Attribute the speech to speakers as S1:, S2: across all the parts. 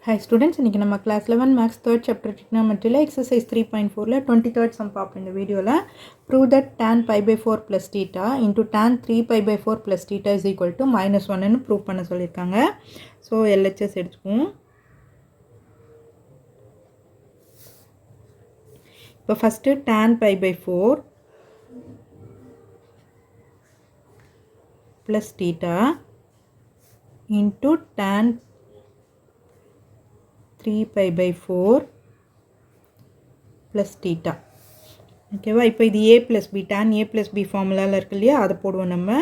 S1: Hi students, இன்னைக்கு நம்ம class 11 maths 3rd chapter trigonometry exercise 3.4ல 23rd sum பார்ப்போம் இந்த வீடியோல. Prove that tan pi by 4 plus theta into tan 3 pi by 4 plus theta is equal to minus 1 ன்னு prove பண்ண சொல்லிருக்காங்க. So LHS எடுத்துக்குவோம். இப்போ first tan pi by 4 plus theta into tan 3 pi by 4 plus theta. ஓகேவா இப்போ இது a plus b tan a plus b ஃபார்முலாவில் இருக்கு இல்லையா அதை போடுவோம் நம்ம.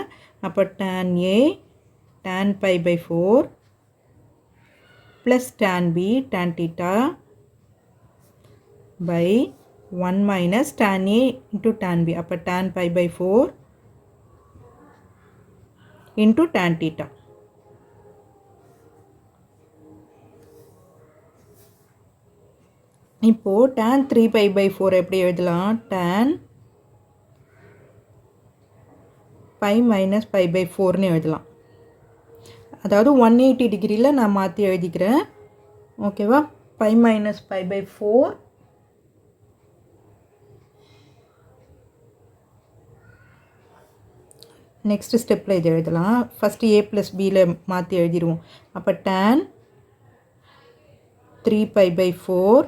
S1: அப்போ tan a tan pi by 4 plus tan b tan theta by 1 minus tan a into tan b. அப்போ tan pi by 4 into tan theta. இப்போ tan 3 pi by 4 எப்படி எழுதலாம்? tan pi minus pi by 4 னு எழுதலாம். அதாவது 180 டிகிரியில் நான் மாற்றி எழுதிக்கிறேன். ஓகேவா? pi minus pi by 4 next ஸ்டெப்பில் இது எழுதலாம். ஃபஸ்ட்டு a plus bயில் மாற்றி எழுதிடுவோம். அப்போ tan 3 pi by 4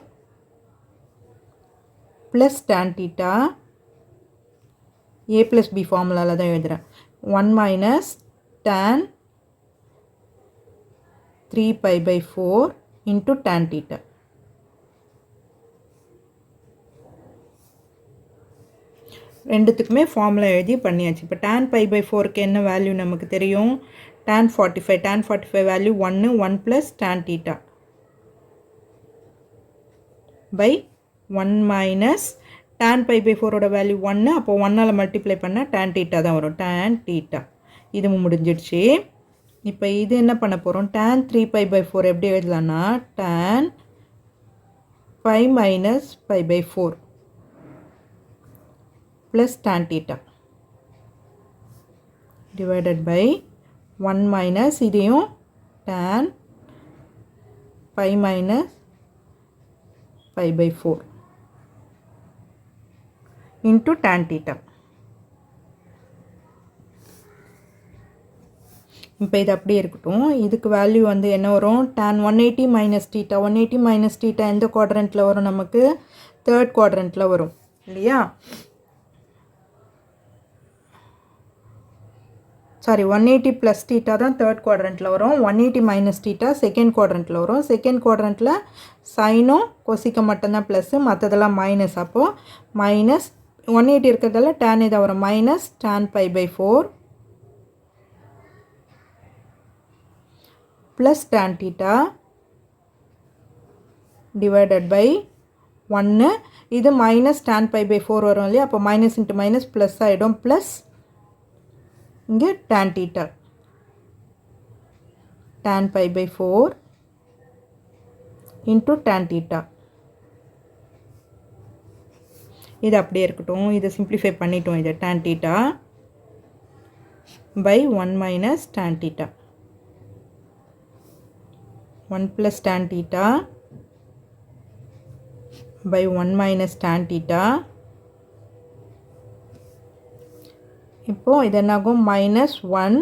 S1: plus tan theta a plus b ஃபார்முலாவில் தான் எழுதுகிறேன். 1 minus tan 3 pi by 4 into tan theta. ரெண்டுத்துக்குமே ஃபார்முலா எழுதி பண்ணியாச்சு. இப்போ tan pi by 4க்கு என்ன வேல்யூ நமக்கு தெரியும்? tan 45 value 1 plus tan theta by 1 minus tan pi by 4ஓட வேல்யூ 1. அப்போ 1ஆல் மல்டிப்ளை பண்ணால் tan theta தான் வரும். tan theta இது முடிஞ்சிடுச்சு. இப்போ இது என்ன பண்ண போகிறோம்? tan 3 pi by 4 எப்படி எழுதலாம்னா tan pi minus pi by 4 plus tan theta divided by 1 minus இதையும் tan pi minus pi by 4 into tan theta. இப்போ இது அப்படியே இருக்கட்டும். இதுக்கு வேல்யூ வந்து என்ன வரும்? tan 180 minus theta. 180 minus theta எந்த குவாட்ரண்ட்டில் வரும்? நமக்கு தேர்ட் குவாட்ரண்ட்டில் வரும் இல்லையா? சாரி 180 plus theta தான் தேர்ட் குவாட்ரண்ட்டில் வரும். 180 minus theta செகண்ட் குவாட்ரண்ட்டில் வரும். செகண்ட் குவாட்ரண்ட்டில் சைனும் கொசிக்கும் மட்டும்தான் ப்ளஸ்ஸு, மற்றதெல்லாம் மைனஸ். அப்போது மைனஸ் 180 இருக்கிறதால tan இதை வரும். Minus tan pi by 4 plus tan theta divided by 1. இது மைனஸ் tan pi by 4 வரும் இல்லையா? அப்போ மைனஸ் இன்ட்டு மைனஸ் ப்ளஸ் ஆகிடும். ப்ளஸ் இங்கே tan theta tan pi by 4 into tan theta. இது அப்படியே இருக்கட்டும். இதை சிம்பிளிஃபை பண்ணிட்டோம். இது tan theta by 1 minus tan theta. 1 plus tan theta by 1 minus tan theta. இப்போ இது என்னாகும்? Minus 1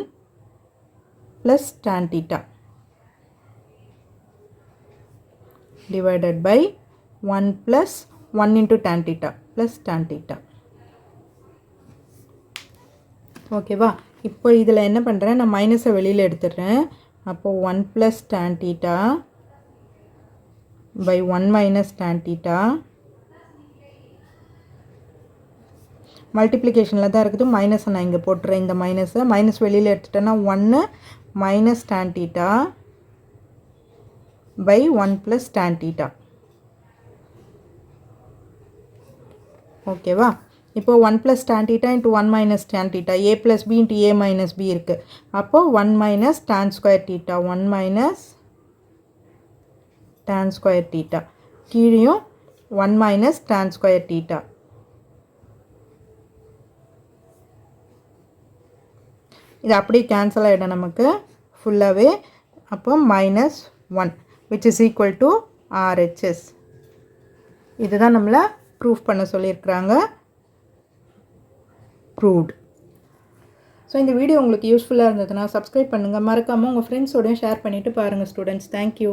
S1: plus tan theta divided by 1 plus 1 into tan theta plus tan theta. ஓகேவா? இப்போ இதில் என்ன பண்ணுறேன்? நான் மைனஸை வெளியில் எடுத்துடுறேன். அப்போது 1 plus tan theta by 1 minus tan theta. மல்டிப்ளிகேஷனில் தான் இருக்குது. மைனஸை நான் இங்கே போட்டுறேன். இந்த மைனஸை மைனஸ் வெளியில் எடுத்துட்டேன்னா 1 minus tan theta by 1 plus tan theta. ஓகேவா? இப்போ 1 plus tan theta into 1 minus tan theta. a plus b into a minus b இருக்குது. அப்போது 1 minus tan square theta. 1 minus tan square theta. கீழையும் 1 minus tan square theta. இது அப்படியே cancel ஆகிடும் நமக்கு ஃபுல்லாகவே. அப்போ -1 which is equal to RHS. இதுதான் நம்மளை ப்ரூஃப் பண்ண சொல்லியிருக்கிறாங்க. ப்ரூவ்ட். ஸோ இந்த வீடியோ உங்களுக்கு யூஸ்ஃபுல்லாக இருந்ததுன்னா சப்ஸ்கிரைப் பண்ணுங்கள். மறக்காமல் உங்கள் ஃப்ரெண்ட்ஸோடையும் ஷேர் பண்ணிவிட்டு பாருங்கள் ஸ்டூடெண்ட்ஸ். தேங்க்யூ.